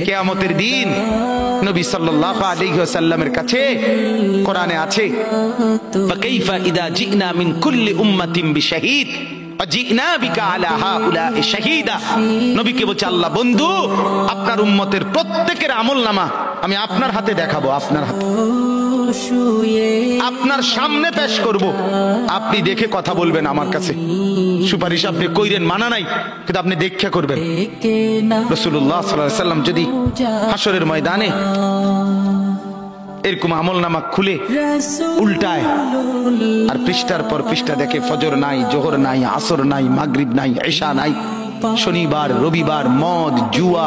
কিয়ামতের দিন নবী সাল্লাল্লাহু আলাইহি ওয়াসাল্লামের কাছে কোরআনে আছে, ফাকাইফা ইদা জিনা মিন কুল্লি উম্মাতিন বিশাহিদ ওয়া জিনা বিকা আলা হাউলা'i শাহীদা। নবীকে বলছে আল্লাহ, বন্ধু আপনার উম্মতের প্রত্যেকের আমলনামা আমি আপনার হাতে দেখাবো, আপনার হাতে, আপনার সামনে পেশ করব, আপনি দেখে কথা বলবেন আমার কাছে। সুপারিশ আপনি কইরেন, মানা নাই, কিন্তু আপনি দেখে করবেন। রাসূলুল্লাহ সাল্লাল্লাহু আলাইহি ওয়াসাল্লাম যদি হাসরের ময়দানে এরকম আমলনামা খুলে উল্টায় আর পৃষ্ঠার পর পৃষ্ঠা দেখে ফজর নাই, জোহর নাই, আসর নাই, মাগরিব নাই, ইশা নাই, শনিবার রবিবার, মদ জুয়া,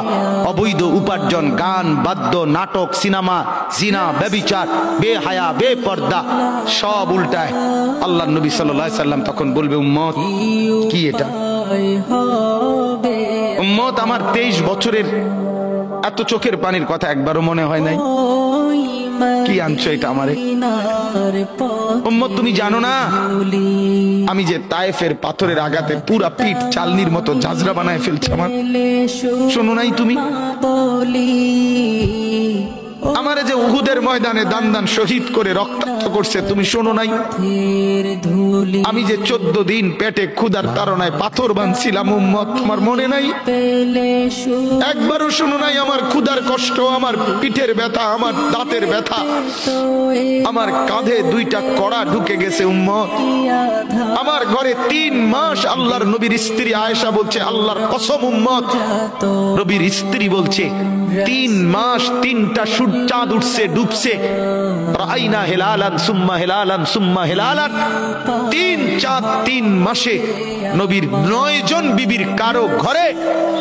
অবৈধ উপার্জন, গান বাদ্য, নাটক, সিনেমা, জিনা, ব্যভিচার, বেহায়া, বেপর্দা সব উল্টায়, আল্লাহর নবী সাল্লাল্লাহু আলাইহি সাল্লাম তখন বলবে, উম্মত কি এটা? উম্মত আমার 23 বছরের এত চোখের পানির কথা একবারও মনে হয় নাই, কি আনছো এটা আমারে? উম্মত তুমি জানো না আমি যে তায়েফের পাথরের আঘাতে পুরা পিঠ চালনির মতো ঝাঁঝরা বানায় ফেলছে আমার? শোনো নাই তুমি? আমারে যে উহুদের ময়দানে দান দান শহীদ করে রক্তাক্ত করছে, তুমি শোনো নাই? আমি যে 14 দিন পেটে ক্ষুধার তাড়নায় পাথর বাঁধছিলাম, উম্মত তোমার মনে নাই? একবারও শোনো নাই আমার ক্ষুধার কষ্ট, আমার পিঠের ব্যথা, আমার দাঁতের ব্যথা, আমার কাঁধে 2টা কড়া ঢুকে গেছে উম্মত। আমার ঘরে 3 মাস আল্লাহর নবীর স্ত্রী আয়েশা বলছে, আল্লাহর কসম উম্মত, নবীর স্ত্রী বলছে 3 মাস 3টা চাঁদ উঠছে ডুবছে, রাইনা হিলালান সুম্মা হিলালান সুম্মা হিলালান, 3 চাঁদ 3 মাসে নবীর 9 জন বিবির কারো ঘরে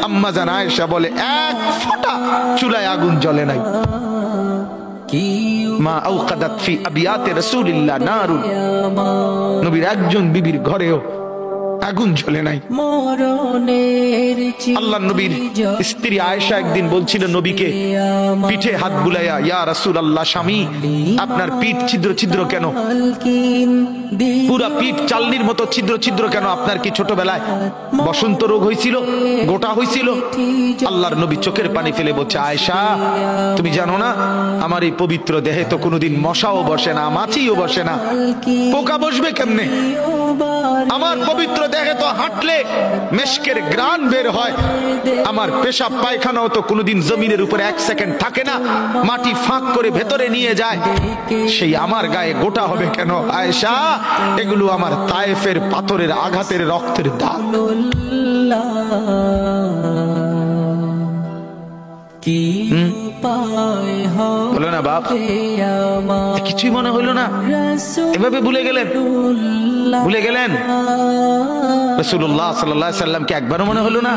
আম্মা জান আয়েশা বলে 1 ফোঁটা চুলায় আগুন জ্বলে নাই। মা আওকাদাত ফি আবিয়াতে রাসূলিল্লাহ নারুন, নবীর একজন বিবির ঘরেও আগুন জ্বলে নাই। আল্লাহ নবীর স্ত্রী আয়েশা একদিন বলছিল নবীকে, পিঠে হাত বুলাইয়া, ইয়া রাসূলুল্লাহ, স্বামী আপনার পিঠ ছিদ্র ছিদ্র কেন? পুরা পিঠ চালনির মতো ছিদ্র ছিদ্র কেন? আপনার কি ছোটবেলায় বসন্ত রোগ হয়েছিল, গোটা হয়েছিল? আল্লাহর নবী চোখের পানি ফেলে বলছে, আয়েশা তুমি জানো না আমার এই পবিত্র দেহে তো কোনোদিন মশাও বসে না, মাছিও বসে না, পোকা বসবে কেমনে? আমার পবিত্র দেখে তো হাঁটলে মেশকের গ্রান বের হয়, আমার পেশাব পায়খানাও তো কোনোদিন জমিনের উপরে 1 সেকেন্ড থাকে না, মাটি ফাঁক করে ভেতরে নিয়ে যায়, সেই আমার গায়ে গোটা হবে কেন? আয়েশা এগুলো আমার তায়েফের পাথরের আঘাতের রক্তের দাগ। বলো না বাপ, কিছুই মনে হলো না? এভাবে ভুলে গেলেন, ভুলে গেলেন? রাসূলুল্লাহ সাল্লাল্লাহু আলাইহি ওয়াসাল্লামকে একবারও মনে হলো না?